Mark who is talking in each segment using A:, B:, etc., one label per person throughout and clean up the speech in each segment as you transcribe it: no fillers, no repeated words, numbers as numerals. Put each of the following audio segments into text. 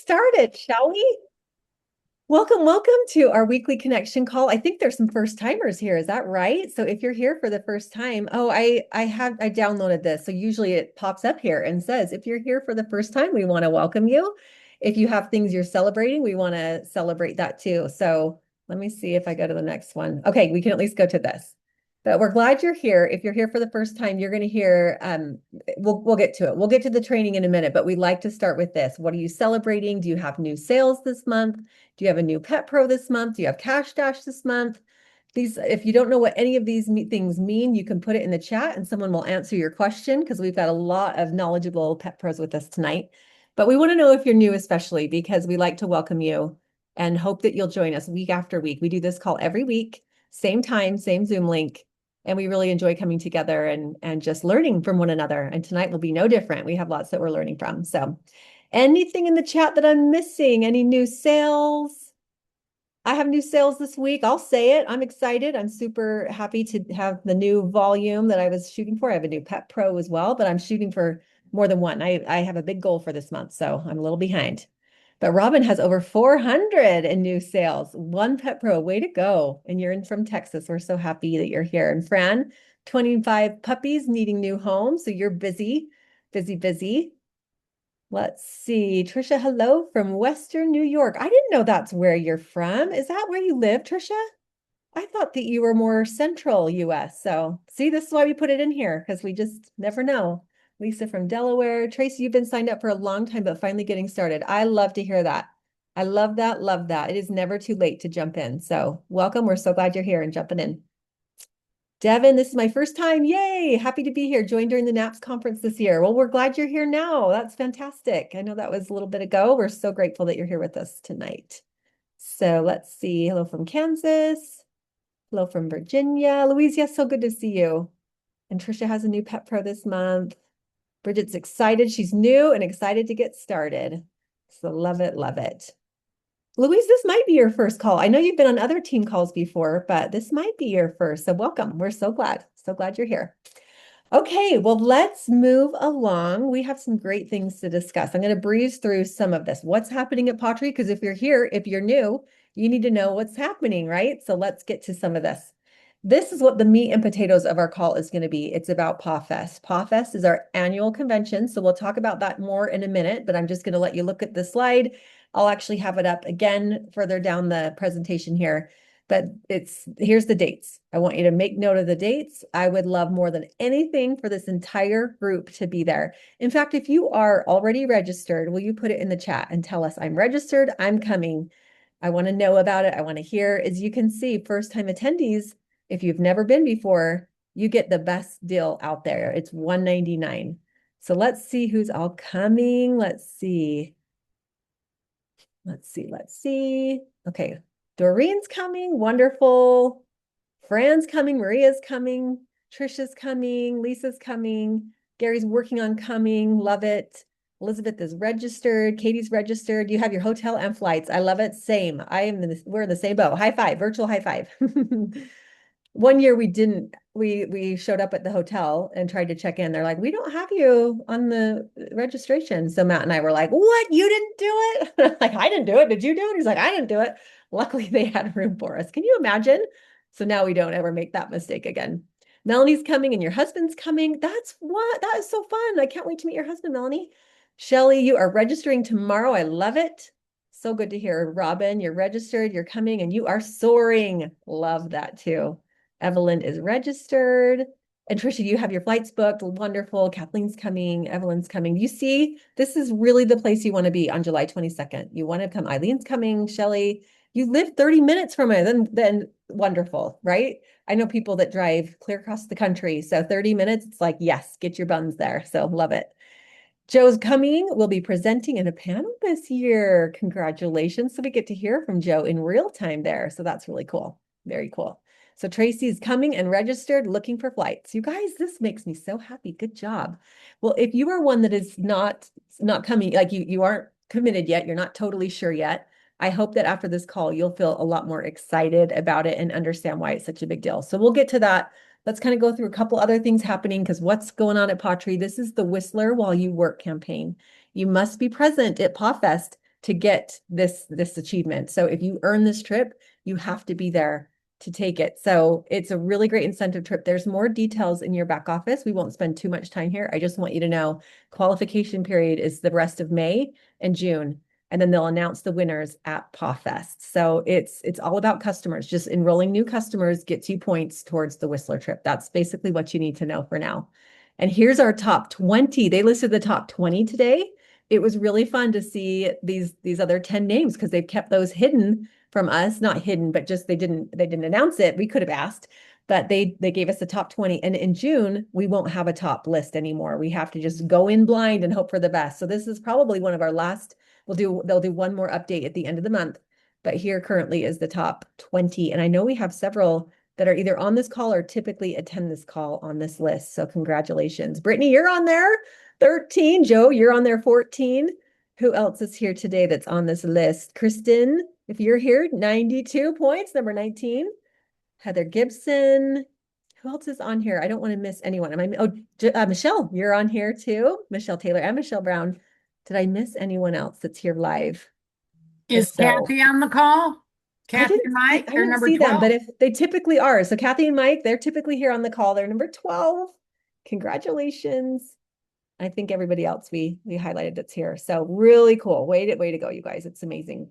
A: started, shall we? Welcome to our weekly connection call. I think there's some first timers here. Is that right? So if you're here for the first time, I downloaded this. So usually it pops up here and says, if you're here for the first time, we want to welcome you. If you have things you're celebrating, we want to celebrate that too. So let me see if I go to the next one. Okay, we can at least go to this. But we're glad you're here. If you're here for the first time, you're going to hear we'll get to it. We'll get to the training in a minute, but we'd like to start with this. What are you celebrating? Do you have new sales this month? Do you have a new pet pro this month? Do you have cash dash this month? These, if you don't know what any of these things mean, you can put it in the chat and someone will answer your question because we've got a lot of knowledgeable pet pros with us tonight. But we want to know if you're new, especially because we like to welcome you and hope that you'll join us week after week. We do this call every week, same time, same Zoom link. And we really enjoy coming together and just learning from one another. And tonight will be no different. We have lots that we're learning from. So anything in the chat that I'm missing? Any new sales? I have new sales this week. I'll say it. I'm excited. I'm super happy to have the new volume that I was shooting for. I have a new Pet Pro as well, but I'm shooting for more than one. I have a big goal for this month, so I'm a little behind. But Robin has over 400 in new sales. One Pet Pro, way to go. And you're in from Texas. We're so happy that you're here. And Fran, 25 puppies needing new homes. So you're busy, busy, busy. Let's see. Trisha, hello from Western New York. I didn't know that's where you're from. Is that where you live, Trisha? I thought that you were more central US. So see, this is why we put it in here because we just never know. Lisa from Delaware. Tracy, you've been signed up for a long time, but finally getting started. I love to hear that. I love that. Love that. It is never too late to jump in. So welcome. We're so glad you're here and jumping in. Devin, this is my first time. Yay. Happy to be here. Joined during the NAPS conference this year. Well, we're glad you're here now. That's fantastic. I know that was a little bit ago. We're so grateful that you're here with us tonight. So let's see. Hello from Kansas. Hello from Virginia. Louise, yes, so good to see you. And Trisha has a new Pet Pro this month. Bridget's excited. She's new and excited to get started. So love it, love it. Louise, this might be your first call. I know you've been on other team calls before, but this might be your first. So welcome. We're so glad. So glad you're here. Okay, well, let's move along. We have some great things to discuss. I'm going to breeze through some of this. What's happening at pawTree? Because if you're here, if you're new, you need to know what's happening, right? So let's get to some of this. This is what the meat and potatoes of our call is going to be. It's about pawFest. pawFest is our annual convention. So we'll talk about that more in a minute, but I'm just going to let you look at the slide. I'll actually have it up again further down the presentation here. But here's the dates. I want you to make note of the dates. I would love more than anything for this entire group to be there. In fact, if you are already registered, will you put it in the chat and tell us, I'm registered, I'm coming. I want to know about it. I want to hear. As you can see, first-time attendees, if you've never been before, you get the best deal out there. It's $199. So let's see who's all coming. Let's see. Okay, Doreen's coming. Wonderful. Fran's coming. Maria's coming. Trisha's coming. Lisa's coming. Gary's working on coming. Love it. Elizabeth is registered. Katie's registered. You have your hotel and flights. I love it. Same. We're in the same boat. High five, virtual high five. One year we showed up at the hotel and tried to check in. They're like, we don't have you on the registration. So Matt and I were like, what? You didn't do it? Like, I didn't do it. Did you do it? He's like, I didn't do it. Luckily they had room for us. Can you imagine? So now we don't ever make that mistake again. Melanie's coming and your husband's coming. That is so fun. I can't wait to meet your husband, Melanie. Shelly, you are registering tomorrow. I love it. So good to hear. Robin, you're registered, you're coming, and you are soaring. Love that too. Evelyn is registered. And Trisha, you have your flights booked. Wonderful. Kathleen's coming. Evelyn's coming. You see, this is really the place you want to be on July 22nd. You want to come. Eileen's coming. Shelly, you live 30 minutes from it. Then wonderful, right? I know people that drive clear across the country. So 30 minutes, it's like, yes, get your buns there. So love it. Joe's coming. We'll be presenting in a panel this year. Congratulations. So we get to hear from Joe in real time there. So that's really cool. Very cool. So Tracy's coming and registered, looking for flights. You guys, this makes me so happy. Good job. Well, if you are one that is not coming, like you aren't committed yet, you're not totally sure yet, I hope that after this call, you'll feel a lot more excited about it and understand why it's such a big deal. So we'll get to that. Let's kind of go through a couple other things happening because what's going on at pawTree? This is the Whistler While You Work campaign. You must be present at pawFest to get this achievement. So if you earn this trip, you have to be there to take it. So it's a really great incentive trip. There's more details in your back office. We won't spend too much time here. I just want you to know qualification period is the rest of May and June. And then they'll announce the winners at pawFest. So it's all about customers. Just enrolling new customers gets you points towards the Whistler trip. That's basically what you need to know for now. And here's our top 20. They listed the top 20 today. It was really fun to see these other 10 names because they've kept those hidden from us, not hidden, but just they didn't announce it. We could have asked, but they gave us the top 20. And in June, we won't have a top list anymore. We have to just go in blind and hope for the best. So this is probably one of our last, they'll do one more update at the end of the month. But here currently is the top 20. And I know we have several that are either on this call or typically attend this call on this list. So congratulations. Brittany, you're on there, 13. Joe, you're on there, 14. Who else is here today that's on this list? Kristen, if you're here, 92 points, number 19. Heather Gibson. Who else is on here? I don't want to miss anyone. Michelle, you're on here too. Michelle Taylor and Michelle Brown. Did I miss anyone else that's here live?
B: Is Kathy on the call? Kathy and Mike,
A: I
B: they're
A: didn't
B: number
A: see
B: 12.
A: them, but if they typically are. So Kathy and Mike, they're typically here on the call. They're number 12. Congratulations. I think everybody else we highlighted that's here. So really cool. Way to go, you guys. It's amazing.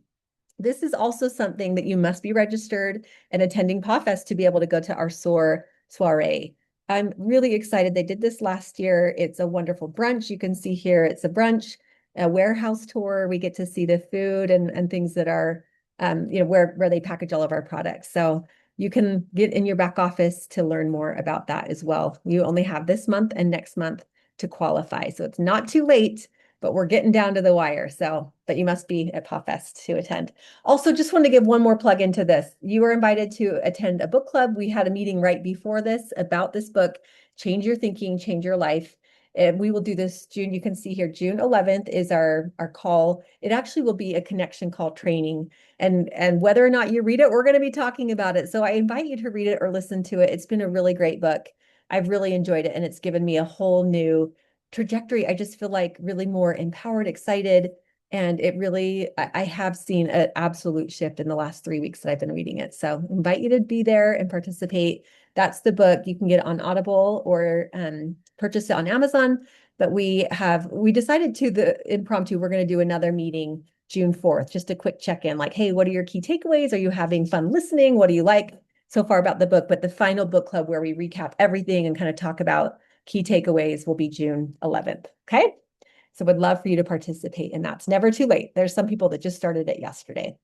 A: This is also something that you must be registered and attending pawFest to be able to go to our soiree. I'm really excited. They did this last year. It's a wonderful brunch. You can see here, it's a brunch, a warehouse tour. We get to see the food and things that are, where they package all of our products. So you can get in your back office to learn more about that as well. You only have this month and next month to qualify. So it's not too late, but we're getting down to the wire. So, but you must be at pawFest to attend. Also, just want to give one more plug into this. You were invited to attend a book club. We had a meeting right before this about this book, Change Your Thinking, Change Your Life. And we will do this June. You can see here, June 11th is our call. It actually will be a connection call training. And whether or not you read it, we're going to be talking about it. So I invite you to read it or listen to it. It's been a really great book. I've really enjoyed it, and it's given me a whole new trajectory. I just feel like really more empowered, excited, and it really, I have seen an absolute shift in the last 3 weeks that I've been reading it. So I invite you to be there and participate. That's the book. You can get it on Audible or purchase it on Amazon. But we decided to the impromptu, we're going to do another meeting June 4th, just a quick check-in, like, hey, what are your key takeaways? Are you having fun listening? What do you like so far about the book? But the final book club where we recap everything and kind of talk about key takeaways will be June 11th. Okay. So would love for you to participate in that. It's never too late. There's some people that just started it yesterday.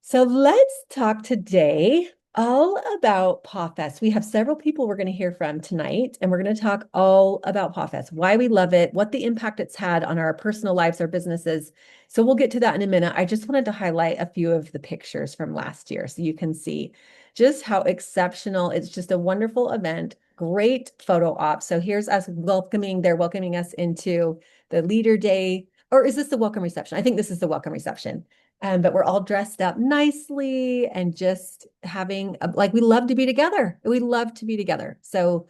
A: So let's talk today all about pawFest. We have several people we're going to hear from tonight, and we're going to talk all about pawFest, why we love it, what the impact it's had on our personal lives, our businesses. So we'll get to that in a minute. I just wanted to highlight a few of the pictures from last year so you can see just how exceptional. It's just a wonderful event, great photo op. So here's us they're welcoming us into the leader day, or is this the welcome reception? I think this is the welcome reception. But we're all dressed up nicely and just having, like, we love to be together. We love to be together. So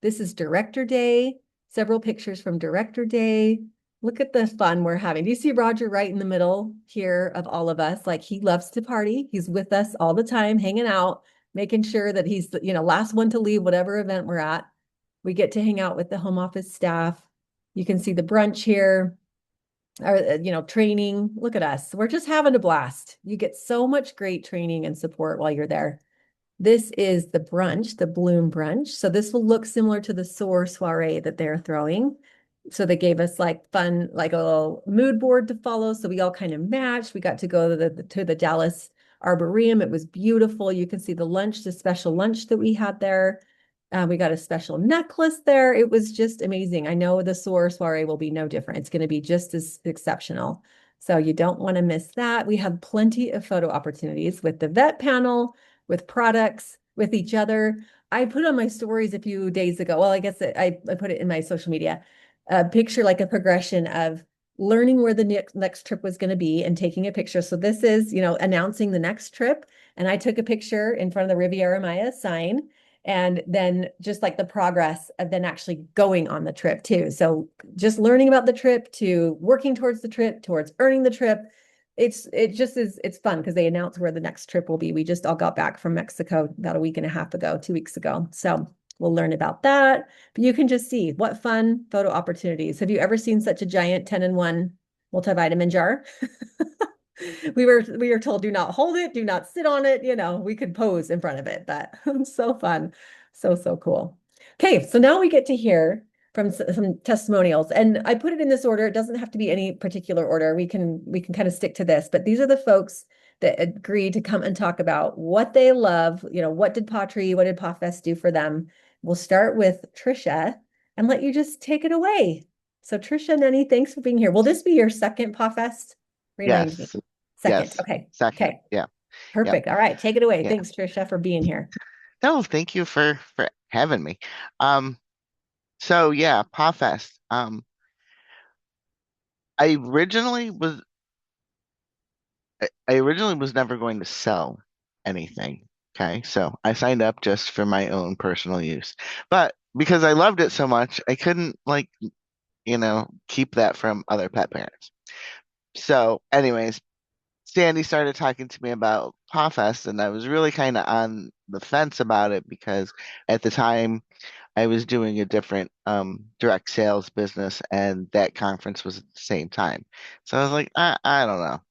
A: this is Director Day, several pictures from Director Day. Look at the fun we're having. Do you see Roger right in the middle here of all of us? Like, he loves to party. He's with us all the time, hanging out, making sure that he's the, last one to leave whatever event we're at. We get to hang out with the home office staff. You can see the brunch here. Or, training. Look at us. We're just having a blast. You get so much great training and support while you're there. This is the brunch, the Bloom brunch. So this will look similar to the SOAR soiree that they're throwing. So they gave us like fun, like a little mood board to follow. So we all kind of matched. We got to go to the Dallas Arboretum. It was beautiful. You can see the lunch, the special lunch that we had there. We got a special necklace there. It was just amazing. I know the SOAR soiree will be no different. It's going to be just as exceptional. So you don't want to miss that. We have plenty of photo opportunities with the vet panel, with products, with each other. I put on my stories a few days ago. Well, I guess I put it in my social media, a picture, like a progression of learning where the next trip was going to be and taking a picture. So this is, announcing the next trip. And I took a picture in front of the Riviera Maya sign. And then just like the progress of then actually going on the trip too. So just learning about the trip to working towards the trip, towards earning the trip. it just is it's fun because they announce where the next trip will be. We just all got back from Mexico about a week and a half ago, 2 weeks ago. So we'll learn about that. But you can just see what fun photo opportunities. Have you ever seen such a giant 10-in-1 multivitamin jar? We were told do not hold it, do not sit on it. We could pose in front of it, but so fun. So cool. Okay, so now we get to hear from some testimonials, and I put it in this order. It doesn't have to be any particular order. We can kind of stick to this, but these are the folks that agreed to come and talk about what they love. What did pawTree, what did pawFest do for them? We'll start with Trisha and let you just take it away. So Trisha, Nenny, thanks for being here. Will this be your second pawFest? Remind me.
C: Yes.
A: Second.
C: Yes.
A: Okay.
C: Second.
A: Okay.
C: Yeah. Yep.
A: Perfect. All right. Take it away.
C: Yeah.
A: Thanks, Trisha, for being here.
C: No, thank you for having me. Um, so yeah, pawFest. I originally was I originally was never going to sell anything. Okay. So I signed up just for my own personal use. But because I loved it so much, I couldn't keep that from other pet parents. So anyways, Sandy started talking to me about pawFest, and I was really kind of on the fence about it because at the time I was doing a different direct sales business, and that conference was at the same time. So I was like, I don't know.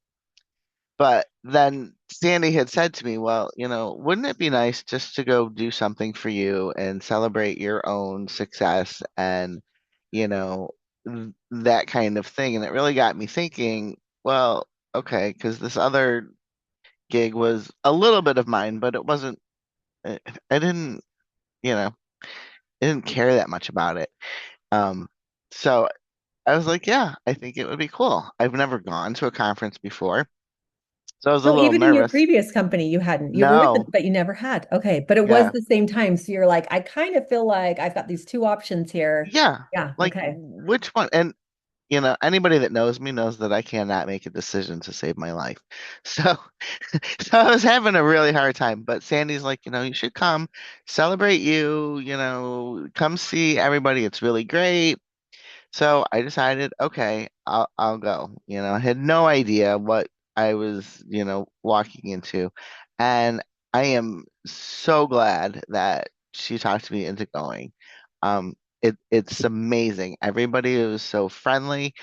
C: But then Sandy had said to me, well, wouldn't it be nice just to go do something for you and celebrate your own success and, you know, that kind of thing? And it really got me thinking, well, okay, because this other gig was a little bit of mine, but it wasn't, I didn't, you know, I didn't care that much about it. Um, so I was like, yeah, I think it would be cool. I've never gone to a conference before, so I was a
A: No,
C: little
A: even in your
C: nervous.
A: previous company, you hadn't. You were with it,
C: No,
A: but you never had. Okay. But it was
C: yeah,
A: the same time. So you're like, I kind of feel like I've got these two options here.
C: yeah,
A: Yeah.
C: like
A: Okay.
C: which one? And anybody that knows me knows that I cannot make a decision to save my life. So, so I was having a really hard time. But Sandy's like, you should come celebrate you. Come see everybody. It's really great. So I decided, okay, I'll go. I had no idea what I was, walking into. And I am so glad that she talked me into going. It's amazing. Everybody was so friendly,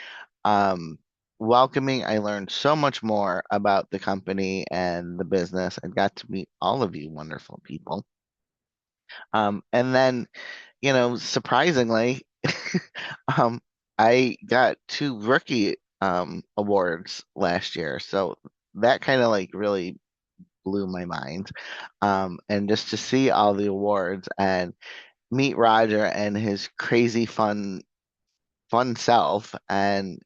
C: um, welcoming. I learned so much more about the company and the business and got to meet all of you wonderful people. And then, surprisingly, um, I got two rookie awards last year. So that kind of like really blew my mind. And just to see all the awards and meet Roger and his crazy fun self. And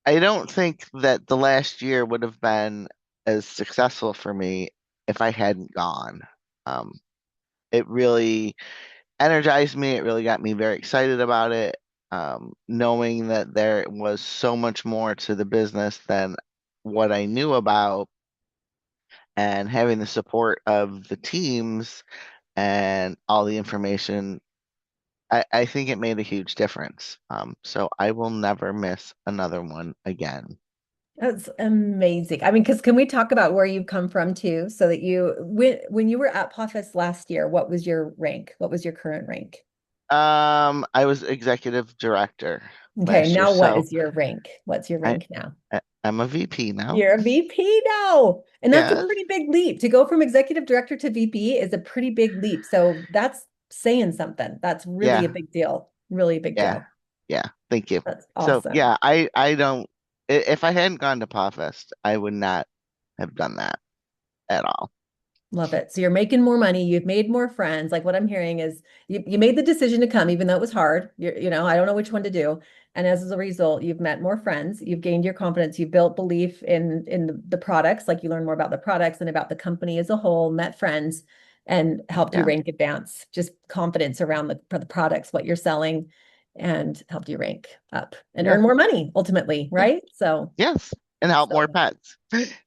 C: I don't think that the last year would have been as successful for me if I hadn't gone. Um, it really energized me. It really got me very excited about it. Knowing that there was so much more to the business than what I knew about, and having the support of the teams and all the information, I think it made a huge difference. So I will never miss another one again.
A: That's amazing. I mean, because can we talk about where you've come from too? So that when you were at pawFest last year, what was your rank? What was your current rank?
C: I was executive director
A: Okay.
C: last year,
A: Now what
C: so
A: is your rank? What's your
C: I,
A: rank now?
C: I'm a VP now.
A: You're a VP now. And that's a
C: Yes.
A: pretty big leap. To go from executive director to VP is a pretty big leap. So that's saying something. That's really a
C: Yeah.
A: big deal. Really a big
C: Yeah.
A: deal.
C: Yeah. Thank you.
A: That's
C: So
A: awesome.
C: yeah, I don't. If I hadn't gone to pawFest, I would not have done that at all.
A: Love it. So you're making more money. You've made more friends. Like what I'm hearing is you made the decision to come, even though it was hard. I don't know which one to do. And as a result, you've met more friends. You've gained your confidence. You've built belief in the products. Like you learn more about the products and about the company as a whole, met friends, and helped you
C: Yeah.
A: rank advance. Just confidence around the products, what you're selling, and helped you rank up and
C: Yeah.
A: earn more money ultimately,
C: Yeah.
A: right? So,
C: Yes. And help more
A: so
C: pets.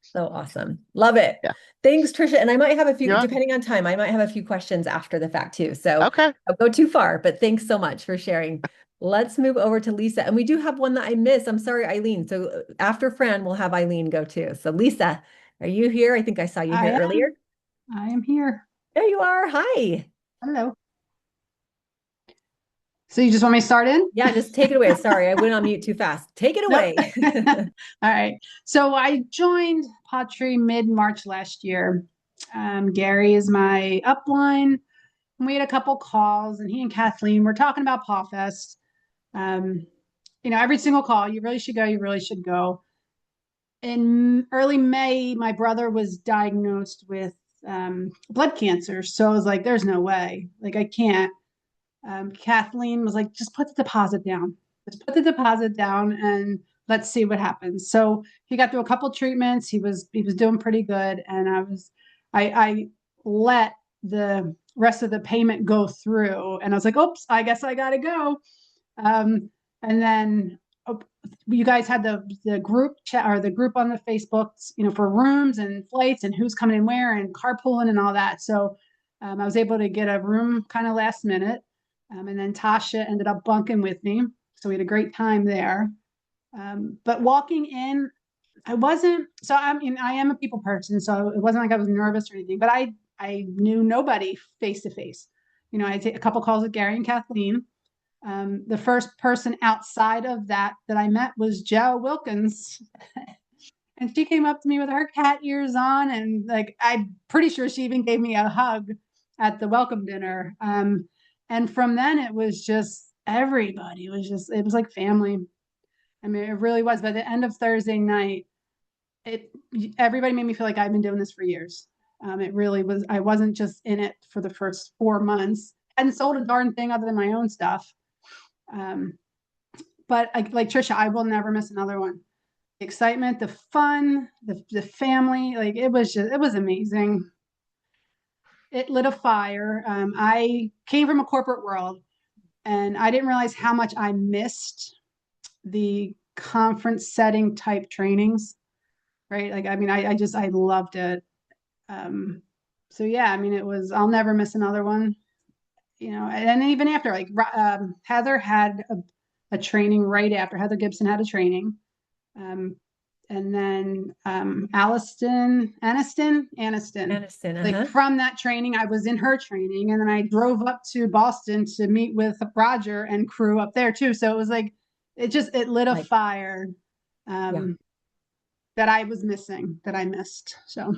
A: so awesome. Love it.
C: Yeah.
A: Thanks, Trisha. And I might have a few,
C: You're welcome.
A: depending on time, I might have a few questions after the fact too. So
C: Okay.
A: I'll go too far, but thanks so much for sharing. let's move over to Lisa. And we do have one that I missed. I'm sorry, Eileen. So after Fran, we'll have Eileen go too. So Lisa, are you here? I think I saw you
D: I
A: here earlier.
D: am. I am here.
A: There you are. Hi.
D: Hello. So you just want me to start in?
A: Yeah, just take it away. Sorry, I went on mute too fast. Take it
D: Nope.
A: away.
D: All right. So I joined pawTree mid-March last year. Gary is my upline. We had a couple calls, and he and Kathleen were talking about pawFest. Every single call, you really should go. You really should go. In early May, my brother was diagnosed with blood cancer. So I was like, there's no way. Like, I can't. Kathleen was like, just put the deposit down. Just put the deposit down and let's see what happens. So he got through a couple treatments. He was doing pretty good. And I let the rest of the payment go through. And I was like, oops, I guess I gotta go. And then you guys had the group chat or the group on the Facebook, for rooms and flights and who's coming and where and carpooling and all that. So I was able to get a room kind of last minute. And then Tasha ended up bunking with me. So we had a great time there. But walking in, I am a people person. So it wasn't like I was nervous or anything, but I knew nobody face to face. I take a couple calls with Gary and Kathleen. The first person outside of that I met was Joe Wilkins. And she came up to me with her cat ears on. And like, I'm pretty sure she even gave me a hug at the welcome dinner. And from then it was just everybody. It was like family. I mean, it really was. By the end of Thursday night, everybody made me feel like I've been doing this for years. It really was. I wasn't just in it for the first 4 months. I hadn't sold a darn thing other than my own stuff. But like Trisha, I will never miss another one. The excitement, the fun, the family, like it was amazing. It lit a fire. I came from a corporate world and I didn't realize how much I missed the conference setting type trainings, right? Like, I mean, I loved it. So yeah, I mean, I'll never miss another one, and then even after, like, Heather had a training right after. Heather Gibson had a training. And then Aniston. Like from that training, I was in her training, and then I drove up to Boston to meet with Roger and crew up there too. So it was like it lit a fire that I was missing, that I missed. So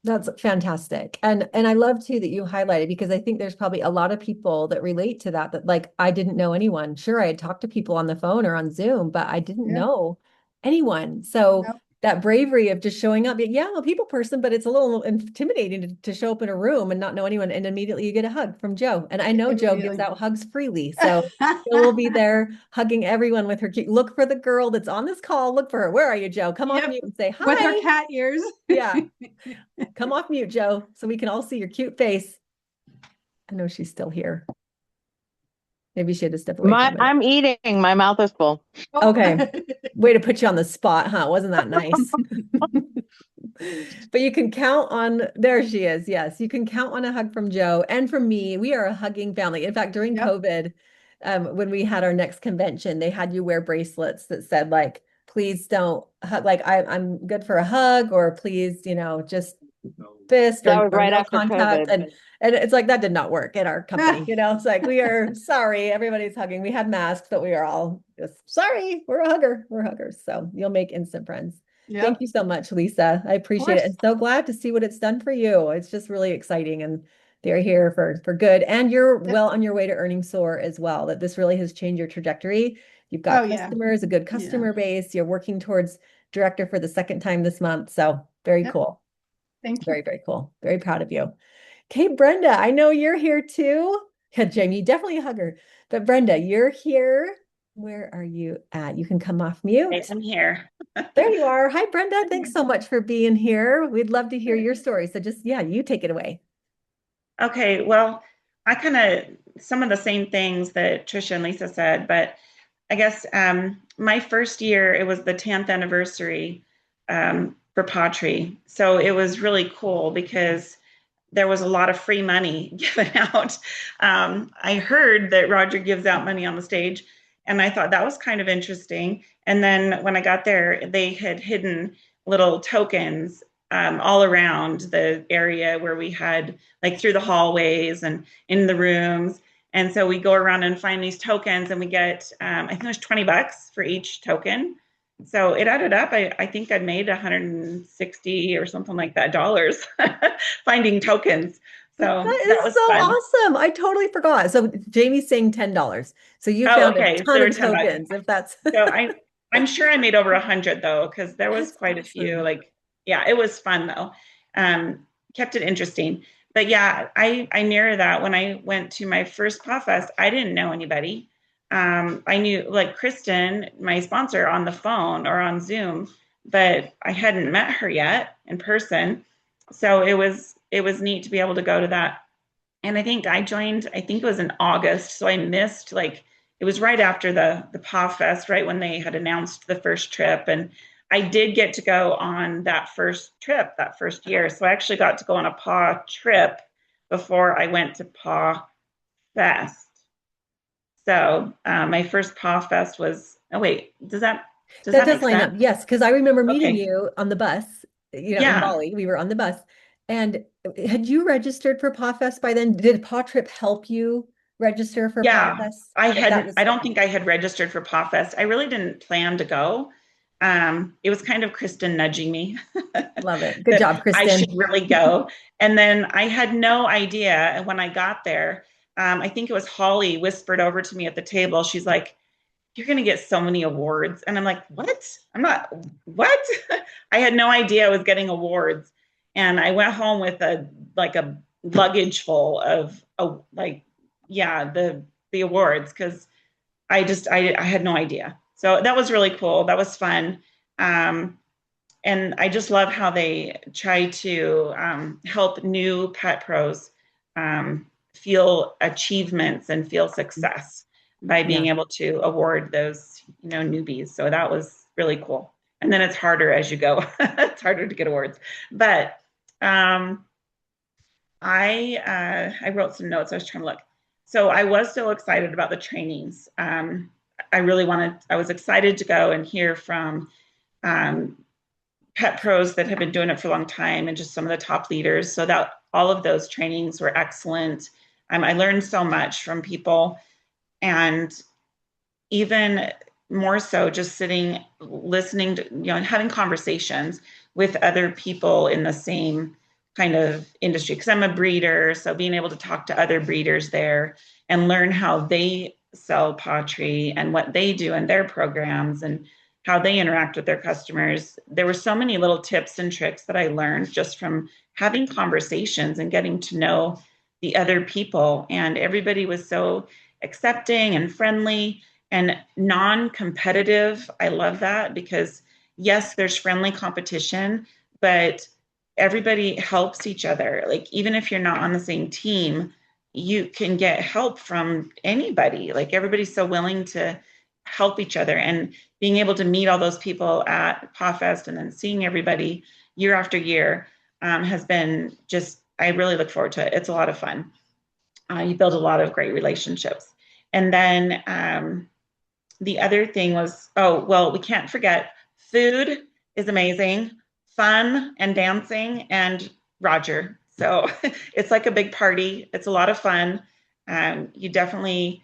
A: that's fantastic. And I love too that you highlighted, because I think there's probably a lot of people that relate to that like, I didn't know anyone. Sure, I had talked to people on the phone or on Zoom, but I didn't know anyone. So that bravery of just showing up, I'm a people person, but it's a little intimidating to show up in a room and not know anyone. And immediately you get a hug from Joe. And I know Joe gives out hugs freely. So Joe will be there hugging everyone with her. Look for the girl that's on this call. Look for her. Where are you, Joe? Come off mute and say hi.
D: With her cat ears.
A: Yeah. Come off mute, Joe, so we can all see your cute face. I know she's still here. Maybe she had to step away.
E: I'm eating. My mouth is full.
A: Okay. Way to put you on the spot, huh? Wasn't that nice? But you can count on, there she is. Yes, you can count on a hug from Joe and from me. We are a hugging family. In fact, during COVID, when we had our next convention, they had you wear bracelets that said like, please don't hug, like I'm good for a hug, or please, just fist or
E: right
A: no
E: after
A: contact.
E: COVID.
A: And it's like, that did not work in our company. It's like, we are sorry, everybody's hugging. We had masks, but we are all just sorry. We're huggers. So you'll make instant friends. Yep. Thank you so much, Lisa. I appreciate it. And so glad to see what it's done for you. It's just really exciting, and they're here for good. And you're well on your way to earning SOAR as well, that this really has changed your trajectory. You've got customers, a good customer base. You're working towards director for the second time this month. So very cool.
D: Thank you.
A: Very, very cool. Very proud of you. Okay, Brenda, I know you're here too. Yeah, Jamie, definitely a hugger. But Brenda, you're here. Where are you at? You can come off mute.
F: Yes, I'm here.
A: There you are. Hi, Brenda. Thanks so much for being here. We'd love to hear your story. So just, you take it away.
F: Okay, well, some of the same things that Trisha and Lisa said, but I guess my first year, it was the 10th anniversary for pawTree. So it was really cool because there was a lot of free money given out. I heard that Roger gives out money on the stage, And I thought that was kind of interesting. And then when I got there, they had hidden little tokens all around the area where we had, like, through the hallways and in the rooms. And so we go around and find these tokens, and we get, I think there's $20 for each token. So it added up. I think I made 160 or something like that dollars finding tokens. So
A: that
F: was
A: is so
F: fun.
A: awesome. I totally forgot. So Jamie's saying $10. So you found a ton of tokens, if that's
F: so I'm sure I made over 100 though, because there was quite a few. Like, yeah, it was fun though. Kept it interesting. But yeah, I mirror that. When I went to my first pawFest, I didn't know anybody. I knew, like, Kristen, my sponsor, on the phone or on Zoom, but I hadn't met her yet in person. So it was neat to be able to go to that. And I think I joined, I think it was in August. So I missed, like, it was right after the pawFest, right when they had announced the first trip. And I did get to go on that first trip, that first year. So I actually got to go on a paw trip before I went to pawFest. So my first pawFest was, oh wait, does that
A: does line up? Yes, because I remember meeting
F: Okay.
A: you on the bus, you know, in
F: Yeah.
A: Bali. We were on the bus. And had you registered for pawFest by then? Did pawTrip help you register for
F: Yeah,
A: pawFest?
F: I don't think I had registered for pawFest. I really didn't plan to go. It was kind of Kristen nudging me.
A: Love it. Good job, Kristen.
F: I should really go. And then I had no idea. And when I got there, I think it was Holly whispered over to me at the table. She's like, "You're going to get so many awards." And I'm like, "What? I'm not, what?" I had no idea I was getting awards. And I went home with a luggage full of the awards, because I had no idea. So that was really cool. That was fun. And I just love how they try to help new petPros feel achievements and feel success by being able to award those, newbies. So that was really cool. And then it's harder as you go. It's harder to get awards. But I wrote some notes. I was trying to look. So I was so excited about the trainings. I was excited to go and hear from petPros that have been doing it for a long time, and just some of the top leaders. So that all of those trainings were excellent. I learned so much from people, and even more so just sitting, listening to, and having conversations with other people in the same kind of industry, because I'm a breeder. So being able to talk to other breeders there and learn how they sell pawTree and what they do in their programs and how they interact with their customers. There were so many little tips and tricks that I learned just from having conversations and getting to know the other people. And everybody was so accepting and friendly and non-competitive. I love that, because yes, there's friendly competition, but everybody helps each other. Like, even if you're not on the same team, you can get help from anybody. Like, everybody's so willing to help each other, and being able to meet all those people at pawFest and then seeing everybody year after year has been just, I really look forward to it. It's a lot of fun. You build a lot of great relationships. And then the other thing was, we can't forget, food is amazing, fun and dancing, and Roger. So it's like a big party. It's a lot of fun. You definitely,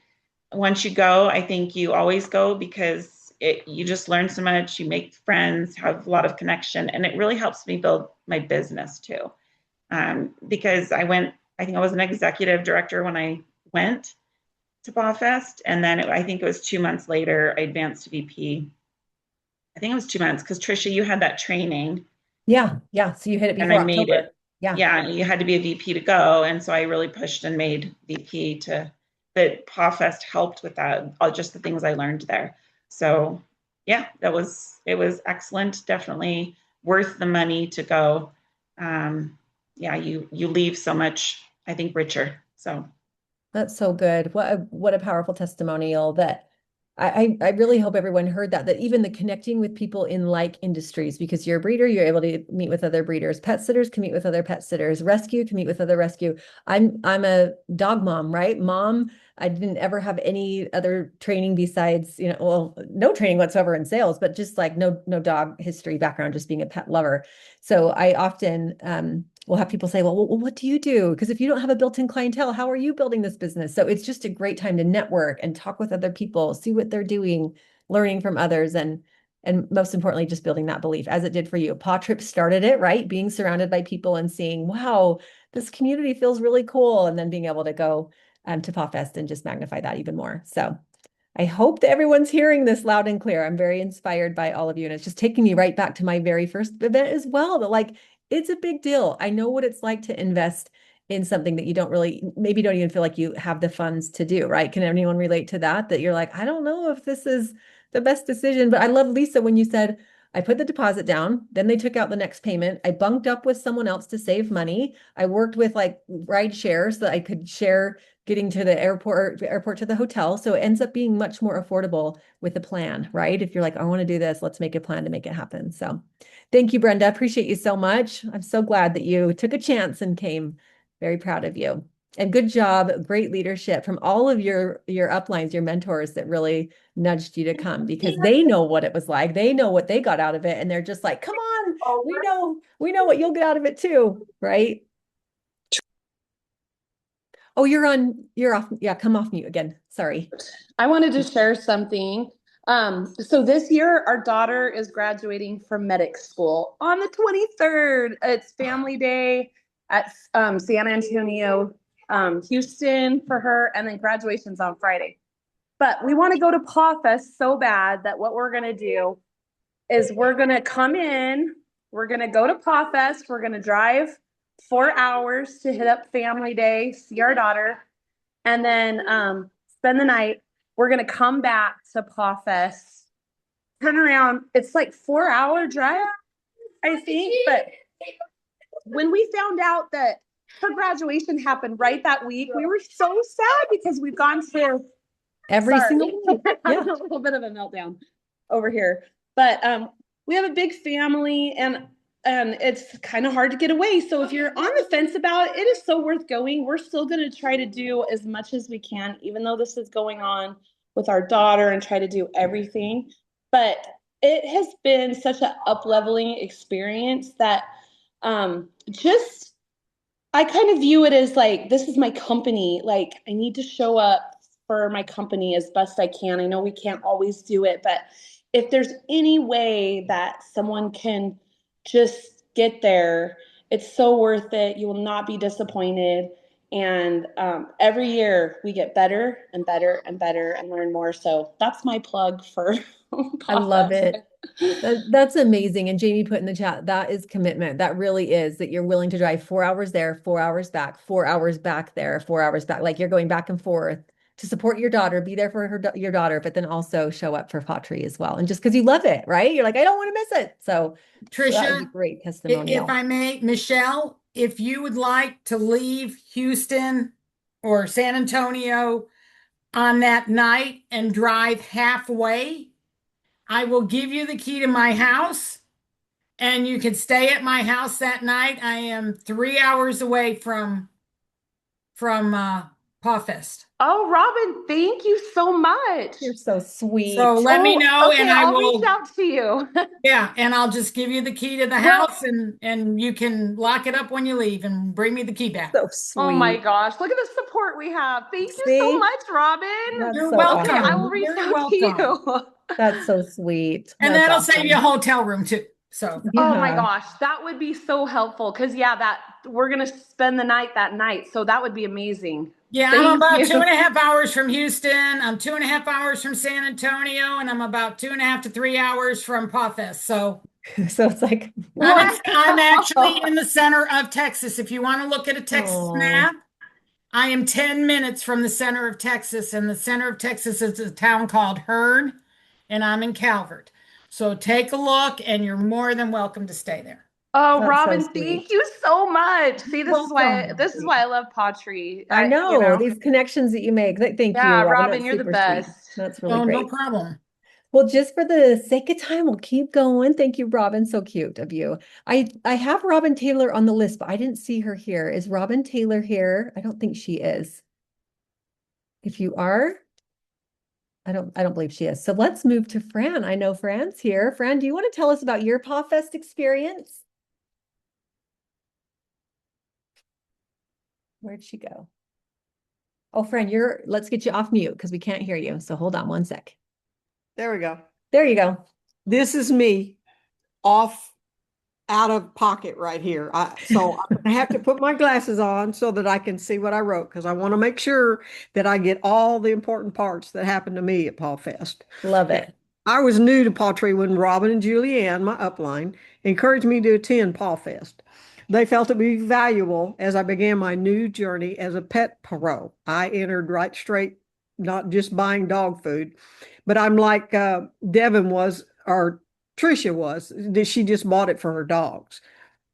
F: once you go, I think you always go, because you just learn so much. You make friends, have a lot of connection, and it really helps me build my business too. Because I think I was an executive director when I went to pawFest, and then I think it was 2 months later I advanced to VP. I think it was 2 months, because Trisha, you had that training.
A: Yeah. So you hit it before
F: and I made
A: October.
F: it. Yeah, you had to be a VP to go, and so I really pushed and made VP but pawFest helped with that, all just the things I learned there. So yeah, it was excellent. Definitely worth the money to go. You leave so much, I think, richer. So
A: that's so good. What a powerful testimonial. That I really hope everyone heard that even the connecting with people in like industries, because you're a breeder, you're able to meet with other breeders. Pet sitters can meet with other pet sitters. Rescue can meet with other rescue. I'm a dog mom, right? Mom I didn't ever have any other training besides, well, no training whatsoever in sales, but just like no dog history background, just being a pet lover. So I often will have people say, well, what do you do? Because if you don't have a built-in clientele, how are you building this business? So it's just a great time to network and talk with other people, see what they're doing, learning from others, and most importantly, just building that belief as it did for you. pawTrip started it, right? Being surrounded by people and seeing, wow, this community feels really cool. And then being able to go to pawFest and just magnify that even more. So I hope that everyone's hearing this loud and clear. I'm very inspired by all of you. And it's just taking me right back to my very first event as well. That like, it's a big deal. I know what it's like to invest in something that you maybe don't even feel like you have the funds to do, right? Can anyone relate to that? That you're like, I don't know if this is the best decision. But I love, Lisa, when you said, I put the deposit down, then they took out the next payment. I bunked up with someone else to save money. I worked with like ride share so that I could share getting to the airport to the hotel. So it ends up being much more affordable with a plan, right? If you're like, I want to do this, let's make a plan to make it happen. So thank you, Brenda. Appreciate you so much. I'm so glad that you took a chance and came. Very proud of you. And good job, great leadership from all of your uplines, your mentors that really nudged you to come because they know what it was like. They know what they got out of it. And they're just like, come on, we know what you'll get out of it too, right? Oh, you're off. Yeah, come off mute again. Sorry.
G: I wanted to share something. So this year, our daughter is graduating from medic school on the 23rd. It's family day at San Antonio, Houston for her, and then graduation's on Friday. But we want to go to pawFest so bad that what we're going to do is we're going to come in, we're going to go to pawFest, we're going to drive 4 hours to hit up family day, see our daughter, and then spend the night. We're going to come back to pawFest, turn around. It's like 4-hour drive, I think. But when we found out that her graduation happened right that week, we were so sad because we've gone to
A: every single week.
G: Yeah. A little bit of a meltdown over here. But we have a big family and it's kind of hard to get away. So if you're on the fence about it, it is so worth going. We're still going to try to do as much as we can, even though this is going on with our daughter, and try to do everything. But it has been such an up-leveling experience that just I kind of view it as like, this is my company. Like, I need to show up for my company as best I can. I know we can't always do it, but if there's any way that someone can just get there, it's so worth it. You will not be disappointed. And every year we get better and better and better and learn more. So that's my plug for
A: I love it. That's amazing. And Jamie put in the chat, that is commitment. That really is that you're willing to drive 4 hours there, 4 hours back, 4 hours back there, 4 hours back. Like you're going back and forth to support your daughter, be there for your daughter, but then also show up for pawTree as well. And just because you love it, right? You're like, I don't want to miss it. So
B: Trisha,
A: that would be great testimonial.
B: if I may, Michelle, if you would like to leave Houston or San Antonio on that night and drive halfway, I will give you the key to my house and you can stay at my house that night. I am 3 hours away from pawFest.
G: Oh, Robin, thank you so much.
A: You're so sweet.
B: So let me know,
G: okay,
B: and
G: I'll reach out to you.
B: Yeah, and I'll just give you the key to the house, and you can lock it up when you leave and bring me the key back.
A: So sweet.
G: Oh my gosh, look at the support we have. Thank you so much, Robin.
B: You're
A: so
B: welcome.
G: Okay, I will reach out to you.
A: That's so sweet.
B: And
A: That's
B: that'll
A: awesome.
B: save you a hotel room too. So
G: Oh my gosh, that would be so helpful because that we're gonna spend the night that night, so that would be amazing.
B: yeah,
G: Thank
B: I'm about
G: you.
B: 2.5 hours from Houston. I'm 2.5 hours from San Antonio, and I'm about 2.5 to 3 hours from pawFest. So
A: it's like
B: I'm actually in the center of Texas. If you want to look at a Texas map, I am 10 minutes from the center of Texas, and the center of Texas is a town called Hearn, and I'm in Calvert. So take a look, and you're more than welcome to stay there.
G: Oh,
A: That's
G: Robin,
A: so sweet.
G: thank you so much. See, this
B: Welcome.
G: is why I love pawTree.
A: I know these connections that you make. Thank you,
G: Robin,
A: That's
G: you're the
A: super
G: best.
A: sweet. That's really great.
B: No problem.
A: Well, just for the sake of time, we'll keep going. Thank you, Robin. So cute of you. I have Robin Taylor on the list, but I didn't see her here. Is Robin Taylor here? I don't think she is. If you are, I don't believe she is. So let's move to Fran. I know Fran's here. Fran, do you want to tell us about your pawFest experience? Where'd she go? Oh, Fran, let's get you off mute because we can't hear you. So hold on one sec.
H: There we go.
A: There you go.
H: This is me off out of pocket right here. So I'm gonna have to put my glasses on so that I can see what I wrote because I want to make sure that I get all the important parts that happened to me at pawFest.
A: Love it.
H: I was new to pawTree when Robin and Julianne, my upline, encouraged me to attend pawFest. They felt it would be valuable as I began my new journey as a pet pro. I entered right straight, not just buying dog food, but I'm like Devin was, or Trisha was, that she just bought it for her dogs.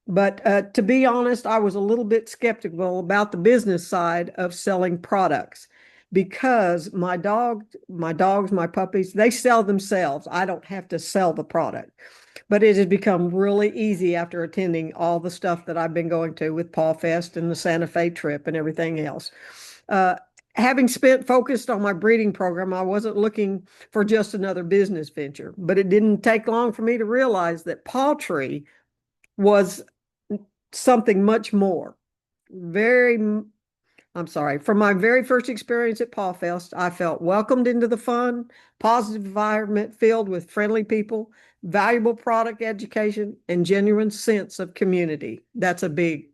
H: But to be honest, I was a little bit skeptical about the business side of selling products because my dogs, my puppies, they sell themselves. I don't have to sell the product. But it has become really easy after attending all the stuff that I've been going to with pawFest and the Santa Fe trip and everything else. Having spent focused on my breeding program, I wasn't looking for just another business venture, but it didn't take long for me to realize that pawTree was something much more. From my very first experience at pawFest, I felt welcomed into the fun, positive environment filled with friendly people, valuable product education, and genuine sense of community. That's a big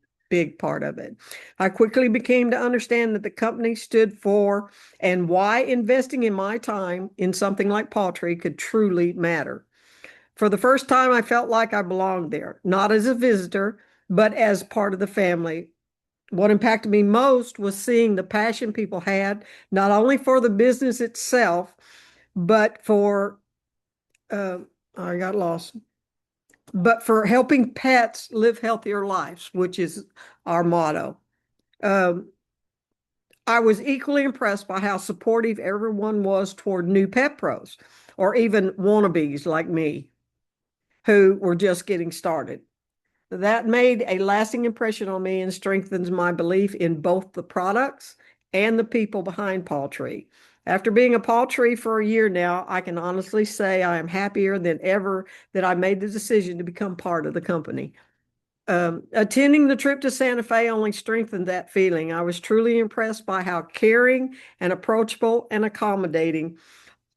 H: part of it. I quickly became to understand that the company stood for and why investing in my time in something like pawTree could truly matter. For the first time, I felt like I belonged there, not as a visitor, but as part of the family. What impacted me most was seeing the passion people had, not only for the business itself, but for, I got lost, but for helping pets live healthier lives, which is our motto. I was equally impressed by how supportive everyone was toward new petPros, or even wannabes like me, who were just getting started. That made a lasting impression on me and strengthens my belief in both the products and the people behind pawTree. After being a pawTree for a year now, I can honestly say I am happier than ever that I made the decision to become part of the company. Attending the trip to Santa Fe only strengthened that feeling. I was truly impressed by how caring and approachable and accommodating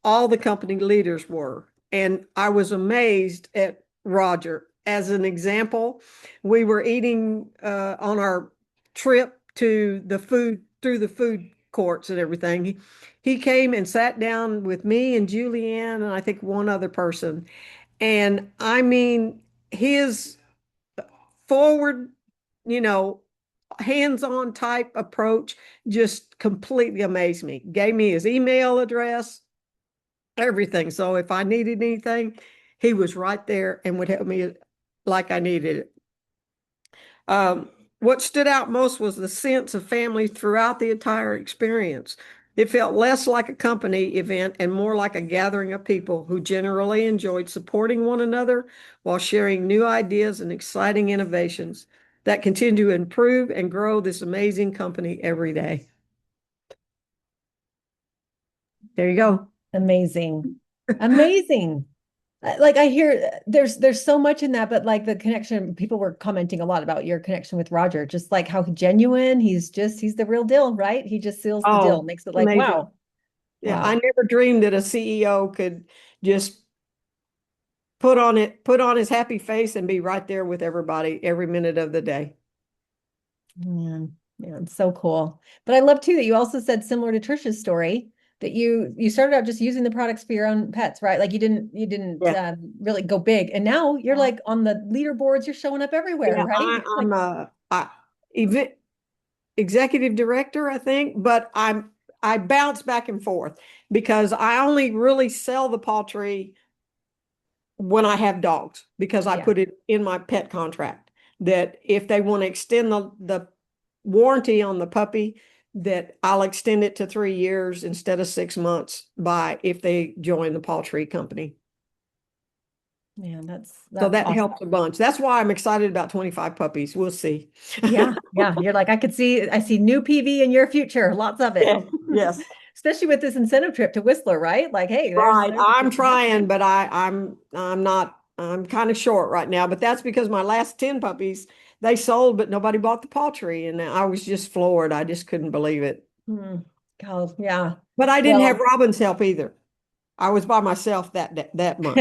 H: all the company leaders were. And I was amazed at Roger. As an example, we were eating on our trip to the food, through the food courts and everything. He came and sat down with me and Julianne and I think one other person. And I mean, his forward, hands-on type approach just completely amazed me. Gave me his email address, everything. So if I needed anything, he was right there and would help me like I needed it. What stood out most was the sense of family throughout the entire experience. It felt less like a company event and more like a gathering of people who generally enjoyed supporting one another while sharing new ideas and exciting innovations that continue to improve and grow this amazing company every day. There you go.
A: Amazing. Amazing. Like I hear there's so much in that, but like the connection, people were commenting a lot about your connection with Roger, just like how genuine he's the real deal, right? He just seals the deal, makes it like,
H: amazing.
A: wow.
H: Yeah,
A: Wow.
H: I never dreamed that a CEO could just put on his happy face and be right there with everybody every minute of the day.
A: Yeah, it's so cool. But I love too that you also said, similar to Trisha's story, that you started out just using the products for your own pets, right? Like you didn't really go big, and now you're like on the leaderboards. You're showing up everywhere, right?
H: I'm a event executive director, I think, but I bounce back and forth because I only really sell the pawTree when I have dogs because I put it in my pet contract that if they want to extend the warranty on the puppy, that I'll extend it to 3 years instead of 6 months if they join the pawTree company.
A: Yeah, that's
H: so that
A: awesome.
H: helps a bunch. That's why I'm excited about 25 puppies. We'll see.
A: Yeah. You're like, I see new PV in your future, lots of it.
H: Yes.
A: especially with this incentive trip to Whistler, right? Like, hey,
H: Right.
A: there's
H: I'm trying, but I'm not, I'm kind of short right now, but that's because my last 10 puppies, they sold, but nobody bought the pawTree. And I was just floored. I just couldn't believe it.
A: Oh, yeah.
H: But I didn't have
A: Well,
H: Robin's help either. I was by myself that month.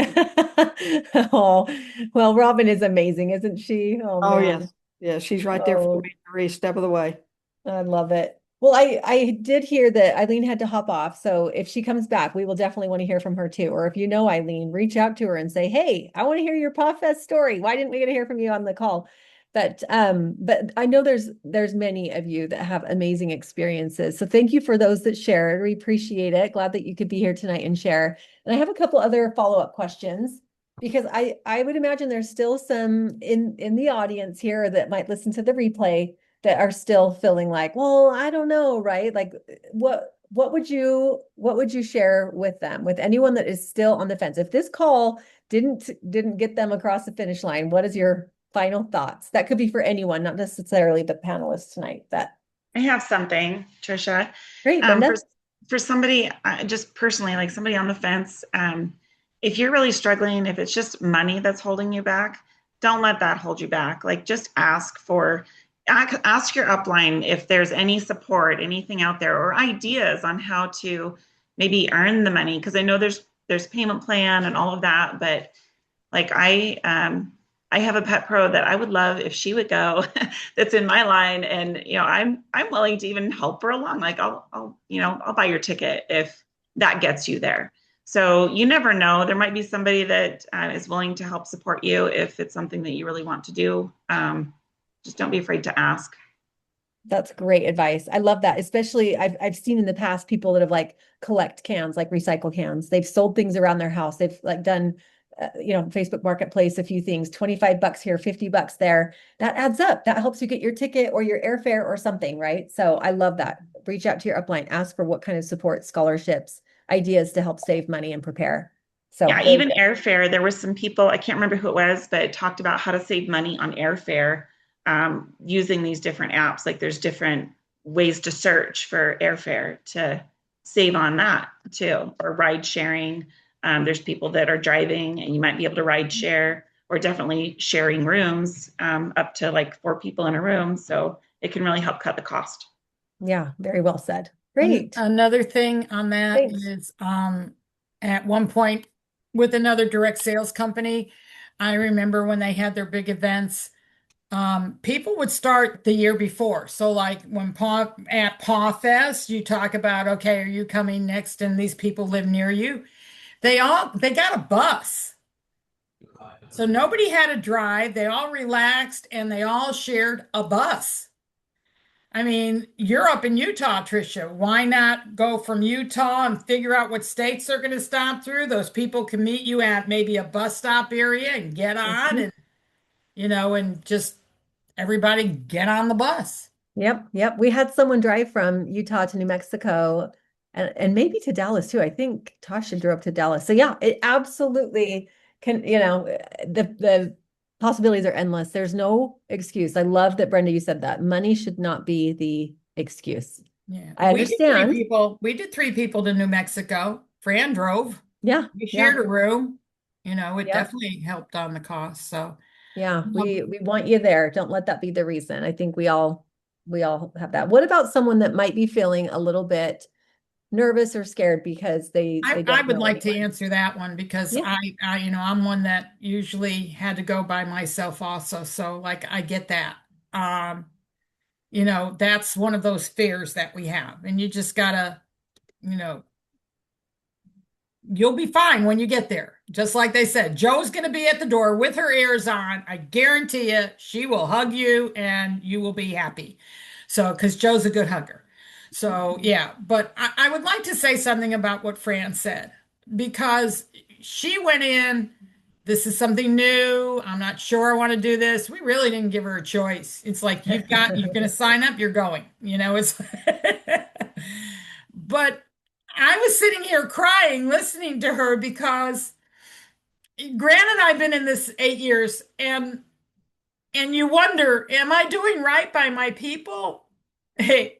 A: oh, well, Robin is amazing, isn't she? Oh
H: Oh,
A: man.
H: yes. Yeah, she's right there for
A: Oh,
H: me every step of the way.
A: I love it. Well, I did hear that Eileen had to hop off. So if she comes back, we will definitely want to hear from her too. Or if you know Eileen, reach out to her and say, hey, I want to hear your pawFest story. Why didn't we get to hear from you on the call? But I know there's many of you that have amazing experiences. So thank you for those that shared. We appreciate it. Glad that you could be here tonight and share. And I have a couple other follow-up questions because I would imagine there's still some in the audience here that might listen to the replay that are still feeling like, well, I don't know, right? Like what would you share with them, with anyone that is still on the fence? If this call didn't get them across the finish line, what is your final thoughts? That could be for anyone, not necessarily the panelists tonight. That
F: I have something, Trisha.
A: great, Brenda.
F: For somebody, just personally, like somebody on the fence, if you're really struggling, if it's just money that's holding you back, don't let that hold you back. Like just ask your upline if there's any support, anything out there, or ideas on how to maybe earn the money. Because I know there's payment plan and all of that, but like I have a pet pro that I would love if she would go that's in my line, and I'm willing to even help her along. Like I'll buy your ticket if that gets you there. So you never know. There might be somebody that is willing to help support you if it's something that you really want to do. Just don't be afraid to ask.
A: That's great advice. I love that. Especially I've seen in the past people that have like collect cans, like recycle cans. They've sold things around their house. They've like done Facebook Marketplace, a few things, 25 bucks here, 50 bucks there. That adds up. That helps you get your ticket or your airfare or something, right? So I love that. Reach out to your upline, ask for what kind of support, scholarships, ideas to help save money and prepare. So
F: yeah, even airfare, there was some people, I can't remember who it was, but it talked about how to save money on airfare using these different apps. Like there's different ways to search for airfare to save on that too, or ride sharing. There's people that are driving and you might be able to ride share, or definitely sharing rooms up to like 4 people in a room. So it can really help cut the cost.
A: Yeah, very well said. Great.
B: Another thing on that
A: Thanks.
B: is at one point with another direct sales company, I remember when they had their big events, people would start the year before. So like when at pawFest, you talk about, okay, are you coming next? And these people live near you. They got a bus. So nobody had to drive. They all relaxed and they all shared a bus. I mean, you're up in Utah, Tricia. Why not go from Utah and figure out what states they're going to stop through? Those people can meet you at maybe a bus stop area and get on and, and just everybody get on the bus.
A: Yep. We had someone drive from Utah to New Mexico and maybe to Dallas too. I think Tasha drove to Dallas. So yeah, it absolutely can, the possibilities are endless. There's no excuse. I love that, Brenda, you said that. Money should not be the excuse.
B: Yeah.
A: I understand.
B: We did 3 people to New Mexico. Fran drove.
A: Yeah.
B: We shared a room. It
A: Yep.
B: definitely helped on the cost. So
A: yeah, we want you there. Don't let that be the reason. I think we all have that. What about someone that might be feeling a little bit nervous or scared because they
B: I
A: don't
B: would
A: know
B: like to
A: anyone?
B: answer that one because
A: Yeah.
B: I'm one that usually had to go by myself also. So like I get that. That's one of those fears that we have. And you just gotta, you'll be fine when you get there. Just like they said, Joe's going to be at the door with her ears on. I guarantee you, she will hug you and you will be happy. So, because Joe's a good hugger. So, yeah. But I would like to say something about what Fran said because she went in. This is something new. I'm not sure I want to do this. We really didn't give her a choice. It's like, you're going to sign up, you're going, it's, but I was sitting here crying, listening to her because Grant and I've been in this 8 years and you wonder, am I doing right by my people? Hey,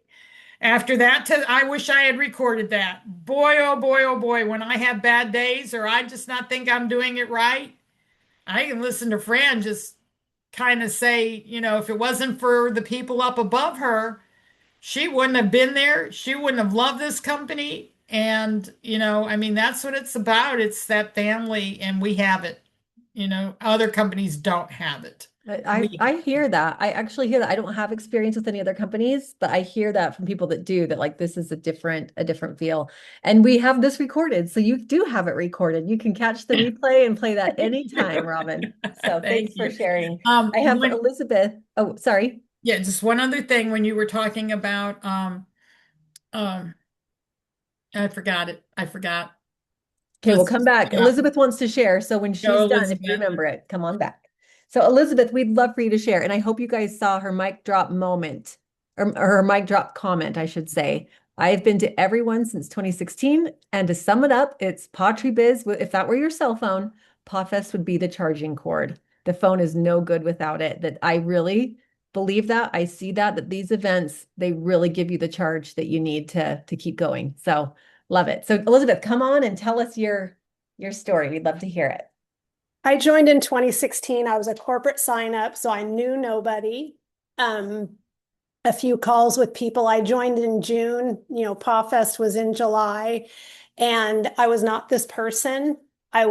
B: After that, I wish I had recorded that. Boy, oh boy, when I have bad days or I just not think I'm doing it right, I can listen to Fran just kind of say, if it wasn't for the people up above her, she wouldn't have been there. She wouldn't have loved this company. And, I mean, that's what it's about. It's that family, and we have it. Other companies don't have it.
A: I hear that. I actually hear that. I don't have experience with any other companies, but I hear that from people that do, that like this is a different feel. And we have this recorded, so you do have it recorded. You can catch the replay and play that anytime, Robin. So thanks for sharing. I have Elizabeth. Oh, sorry.
B: Yeah, just one other thing when you were talking about I forgot it. I forgot.
A: Okay, we'll come back. Elizabeth wants to share. So when she's done, if you remember it, come on back. So Elizabeth, we'd love for you to share. And I hope you guys saw her mic drop moment, or her mic drop comment, I should say. I've been to everyone since 2016. And to sum it up, it's pawTree Biz. If that were your cell phone, pawFest would be the charging cord. The phone is no good without it. That I really believe that. I see that these events, they really give you the charge that you need to keep going. So love it. So Elizabeth, come on and tell us your story. We'd love to hear it.
I: I joined in 2016. I was a corporate sign up, so I knew nobody. A few calls with people. I joined in June. pawFest was in July, and I was not this person. I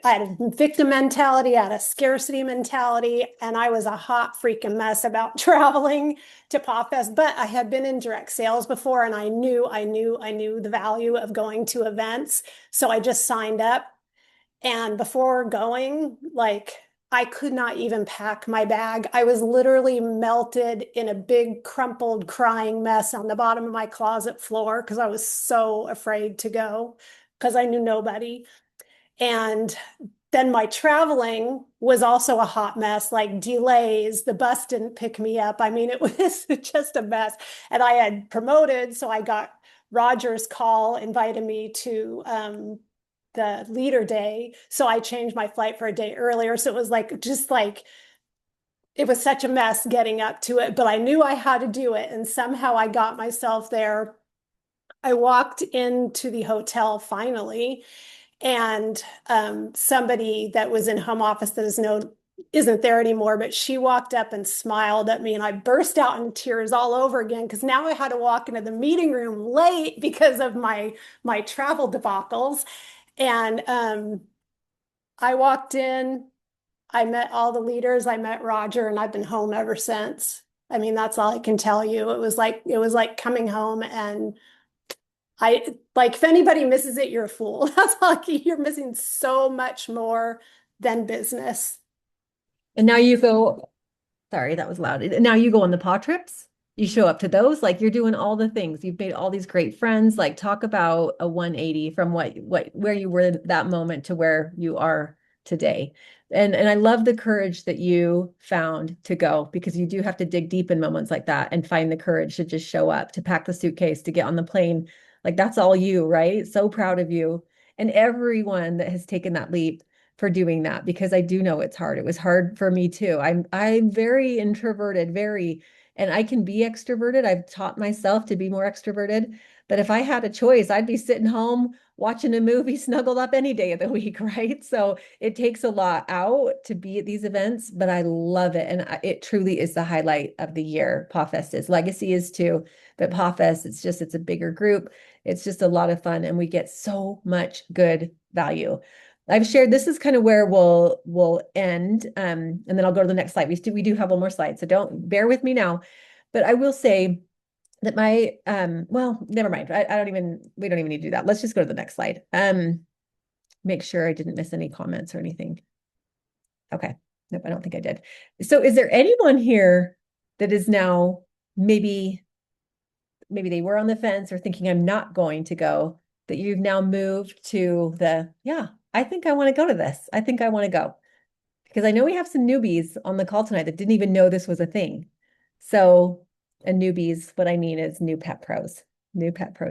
I: had a victim mentality, I had a scarcity mentality, and I was a hot freaking mess about traveling to pawFest. But I had been in direct sales before, and I knew the value of going to events. So I just signed up. And before going, I could not even pack my bag. I was literally melted in a big, crumpled, crying mess on the bottom of my closet floor because I was so afraid to go because I knew nobody. And then my traveling was also a hot mess, like delays. The bus didn't pick me up. I mean, it was just a mess. And I had promoted, so I got Roger's call, invited me to the leader day. So I changed my flight for a day earlier. So it was it was such a mess getting up to it, but I knew I had to do it. And somehow I got myself there. I walked into the hotel finally, and somebody that was in home office that isn't there anymore, but she walked up and smiled at me, and I burst out in tears all over again because now I had to walk into the meeting room late because of my travel debacles. And I walked in, I met all the leaders, I met Roger, and I've been home ever since. I mean, that's all I can tell you. It was like coming home, and if anybody misses it, you're a fool. That's you're missing so much more than business.
A: And now you go, sorry, that was loud. And now you go on the paw trips. You show up to those, you're doing all the things. You've made all these great friends. Talk about a 180 from where you were at that moment to where you are today. And I love the courage that you found to go, because you do have to dig deep in moments like that and find the courage to just show up, to pack the suitcase, to get on the plane. That's all you, right? So proud of you and everyone that has taken that leap for doing that, because I do know it's hard. It was hard for me too. I'm very introverted, and I can be extroverted. I've taught myself to be more extroverted. But if I had a choice, I'd be sitting home watching a movie snuggled up any day of the week, right? So it takes a lot out to be at these events, but I love it. And it truly is the highlight of the year. pawFest is. Legacy is too, but pawFest, it's a bigger group. It's just a lot of fun, and we get so much good value. I've shared, this is kind of where we'll end. And then I'll go to the next slide. We do have one more slide, so don't bear with me now. But I will say that well, never mind. We don't even need to do that. Let's just go to the next slide. Make sure I didn't miss any comments or anything. Okay. Nope, I don't think I did. So is there anyone here that is now maybe they were on the fence or thinking I'm not going to go, that you've now moved to I think I want to go to this. I think I want to go. Because I know we have some newbies on the call tonight that didn't even know this was a thing. So, and newbies, what I mean is new petPros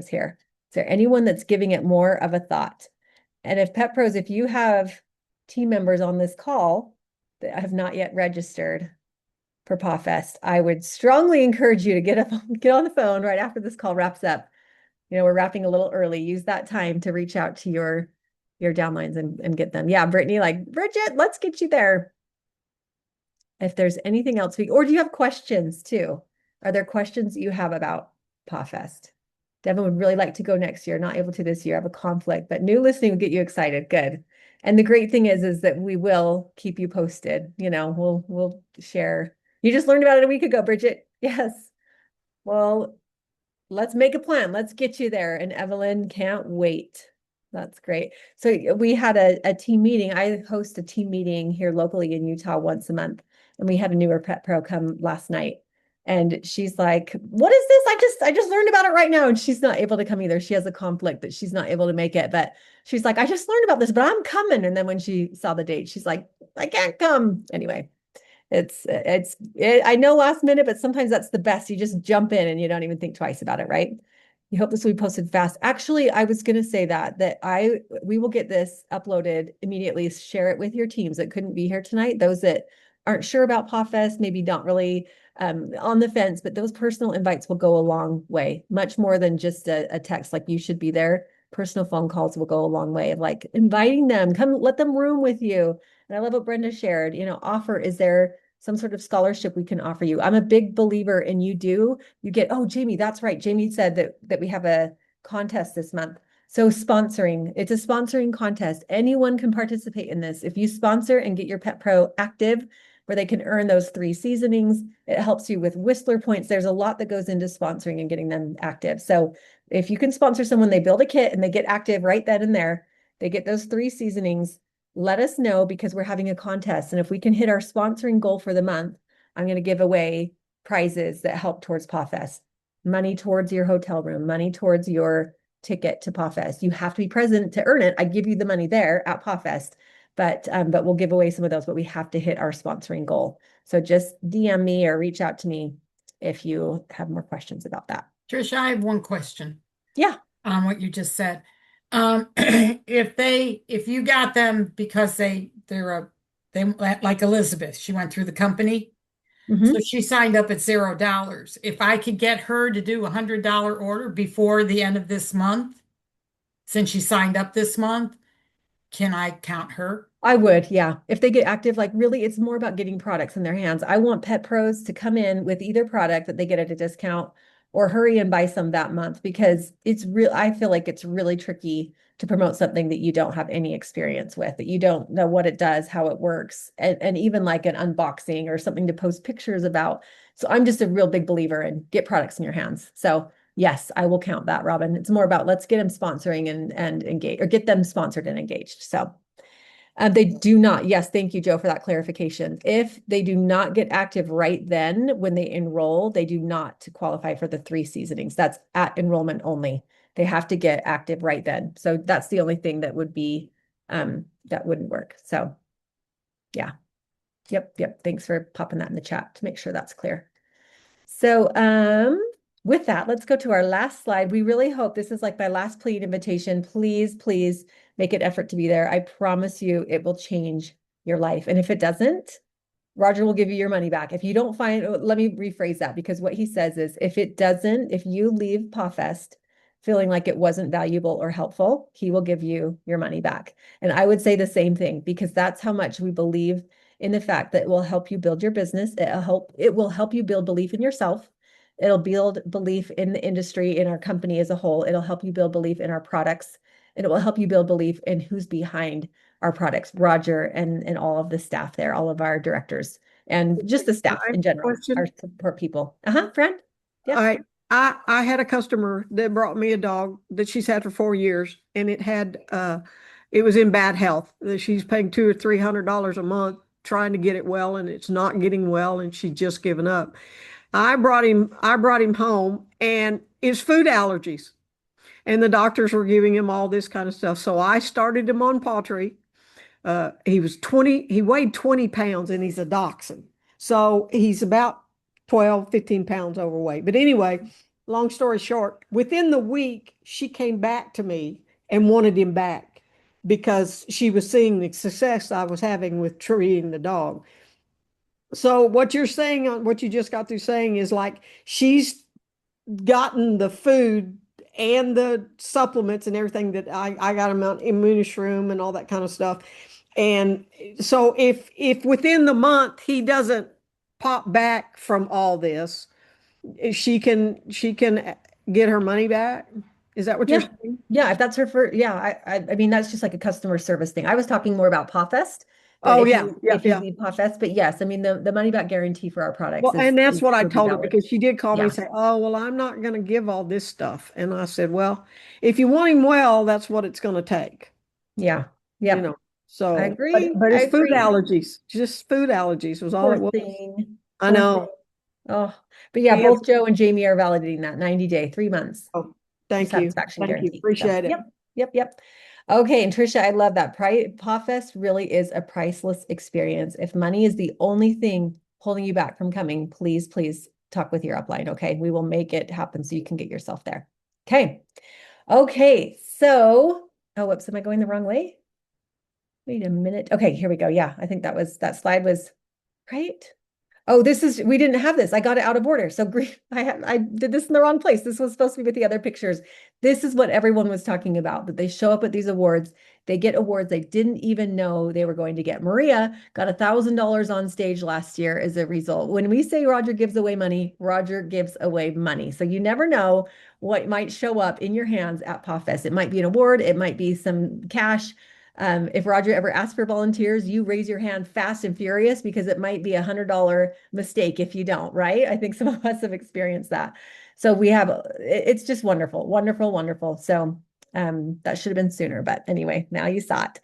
A: here. Is there anyone that's giving it more of a thought? And if petPros, if you have team members on this call that have not yet registered, for pawFest, I would strongly encourage you to get on the phone right after this call wraps up. We're wrapping a little early. Use that time to reach out to your downlines and get them. Yeah, Brittany, like, Bridget, let's get you there. If there's anything else or do you have questions too? Are there questions you have about pawFest? Devin would really like to go next year, not able to this year, I have a conflict, but new listening will get you excited. Good. And the great thing is that we will keep you posted. We'll share. You just learned about it a week ago, Bridget. Yes. Well, let's make a plan. Let's get you there. And Evelyn, can't wait. That's great. So we had a team meeting. I host a team meeting here locally in Utah once a month. And we had a newer pet pro come last night. And she's like, what is this? I just learned about it right now. And she's not able to come either. She has a conflict that she's not able to make it. But she's like, I just learned about this, but I'm coming. And then when she saw the date, she's like, I can't come. Anyway, I know last minute, but sometimes that's the best. You just jump in and you don't even think twice about it, right? You hope this will be posted fast. Actually, I was going to say that we will get this uploaded immediately. Share it with your teams that couldn't be here tonight. Those that aren't sure about pawFest, maybe not really on the fence, but those personal invites will go a long way, much more than just a text like you should be there. Personal phone calls will go a long way of like inviting them, come let them room with you. And I love what Brenda shared, is there some sort of scholarship we can offer you? I'm a big believer in you get, oh, Jamie, that's right. Jamie said that we have a contest this month. So sponsoring, it's a sponsoring contest. Anyone can participate in this. If you sponsor and get your pet pro active, where they can earn those 3 seasonings, it helps you with Whistler points. There's a lot that goes into sponsoring and getting them active. So if you can sponsor someone, they build a kit and they get active right then and there, they get those 3 seasonings. Let us know because we're having a contest. And if we can hit our sponsoring goal for the month, I'm going to give away prizes that help towards pawFest. Money towards your hotel room, money towards your ticket to pawFest. You have to be present to earn it. I give you the money there at pawFest, but we'll give away some of those, but we have to hit our sponsoring goal. So just DM me or reach out to me if you have more questions about that.
B: Trish, I have one question.
A: Yeah.
B: On what you just said. If you got them because they like Elizabeth, she went through the company.
A: Mm-hmm.
B: So she signed up at $0. If I could get her to do $100 order before the end of this month, since she signed up this month, can I count her?
A: I would, yeah. If they get active, like really, it's more about getting products in their hands. I want petPros to come in with either product that they get at a discount or hurry and buy some that month because I feel like it's really tricky to promote something that you don't have any experience with, that you don't know what it does, how it works, and even like an unboxing or something to post pictures about. So I'm just a real big believer in get products in your hands. So yes, I will count that, Robin. It's more about let's get them sponsoring and engage or get them sponsored and engaged. So they do not. Yes, thank you, Joe, for that clarification. If they do not get active right then when they enroll, they do not qualify for the 3 seasonings. That's at enrollment only. They have to get active right then. So that's the only thing that would be that wouldn't work. So yeah. Yep. Thanks for popping that in the chat to make sure that's clear. So with that, let's go to our last slide. We really hope this is like my last plea and invitation. Please make an effort to be there. I promise you it will change your life. And if it doesn't, Roger will give you your money back. If you don't let me rephrase that because what he says is if you leave pawFest feeling like it wasn't valuable or helpful, he will give you your money back. And I would say the same thing because that's how much we believe in the fact that it will help you build your business. It will help you build belief in yourself. It'll build belief in the industry, in our company as a whole. It'll help you build belief in our products. And it will help you build belief in who's behind our products, Roger and all of the staff there, all of our directors, and just the staff in general, our support people. Friend?
H: Yeah. I had a customer that brought me a dog that she's had for 4 years, and it was in bad health. She's paying $200 or $300 a month trying to get it well, and it's not getting well, and she's just given up. I brought him home, and it's food allergies. And the doctors were giving him all this kind of stuff. So I started him on pawTree. He weighed 20 pounds and he's a dachshund. So he's about 12, 15 pounds overweight. But anyway, long story short, within the week, she came back to me and wanted him back because she was seeing the success I was having with treating the dog. So what you're saying, what you just got through saying is like she's gotten the food and the supplements and everything that I got them out in Room and all that kind of stuff. And so if within the month he doesn't pop back from all this, she can get her money back. Is that what you're
A: Yeah.
H: saying?
A: Yeah, if that's her first, yeah, I mean, that's just like a customer service thing. I was talking more about pawFest, that
H: Oh yeah, yeah,
A: if you
H: yeah.
A: leave pawFest, but yes, I mean, the money back guarantee for our products
H: Well, and that's
A: is
H: what I
A: will be
H: told her
A: valid.
H: because she did call me
A: Yeah.
H: and say, "Oh, well, I'm not going to give all this stuff." And I said, "Well, if you want him well, that's what it's going to take."
A: Yeah.
H: You
A: Yep.
H: know.
A: I
H: So,
A: agree.
H: but
A: I
H: it's food
A: agree.
H: allergies. Just food allergies was all
A: Poor
H: it was.
A: thing.
H: I
A: Poor thing.
H: know.
A: Oh, but yeah,
H: He has,
A: both Joe and Jamie are validating that 90-day, 3 months
H: oh, thank you.
A: satisfaction
H: Thank you.
A: guarantee. So,
H: Appreciate it.
A: yep. Okay, and Trisha, I love that. pawFest really is a priceless experience. If money is the only thing holding you back from coming, please talk with your upline. Okay, we will make it happen so you can get yourself there. Okay. So, oh, whoops, am I going the wrong way? Wait a minute. Okay, here we go. Yeah, I think that slide was right. Oh, we didn't have this. I got it out of order. So I did this in the wrong place. This was supposed to be with the other pictures. This is what everyone was talking about, that they show up at these awards. They get awards they didn't even know they were going to get. Maria got $1,000 on stage last year as a result. When we say Roger gives away money, Roger gives away money. So you never know what might show up in your hands at pawFest. It might be an award. It might be some cash. If Roger ever asks for volunteers, you raise your hand fast and furious because it might be $100 mistake if you don't, right? I think some of us have experienced that. So it's just wonderful, wonderful. So that should have been sooner, but anyway, now you saw it.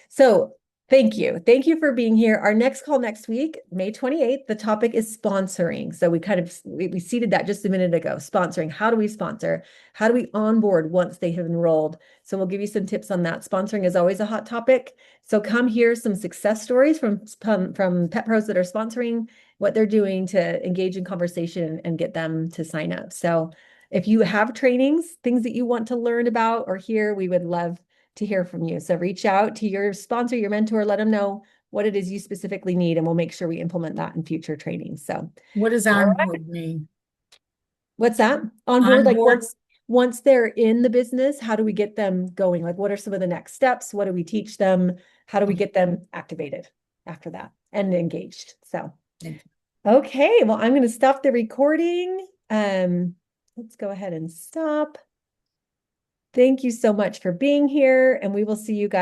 A: So thank you. Thank you for being here. Our next call next week, May 28th, the topic is sponsoring. So we seeded that just a minute ago. Sponsoring. How do we sponsor? How do we onboard once they have enrolled? So we'll give you some tips on that. Sponsoring is always a hot topic. So come hear some success stories from petPros that are sponsoring, what they're doing to engage in conversation and get them to sign up. So if you have trainings, things that you want to learn about or hear, we would love to hear from you. So reach out to your sponsor, your mentor, let them know what it is you specifically need, and we'll make sure we implement that in future trainings. So
B: What does
A: all
B: on
A: right.
B: board mean?
A: What's that? On board, like
B: Onboard.
A: once they're in the business, how do we get them going? Like, what are some of the next steps? What do we teach them? How do we get them activated after that and engaged? So, okay, well, I'm going to stop the recording. Let's go ahead and stop. Thank you so much for being here, and we will see you guys.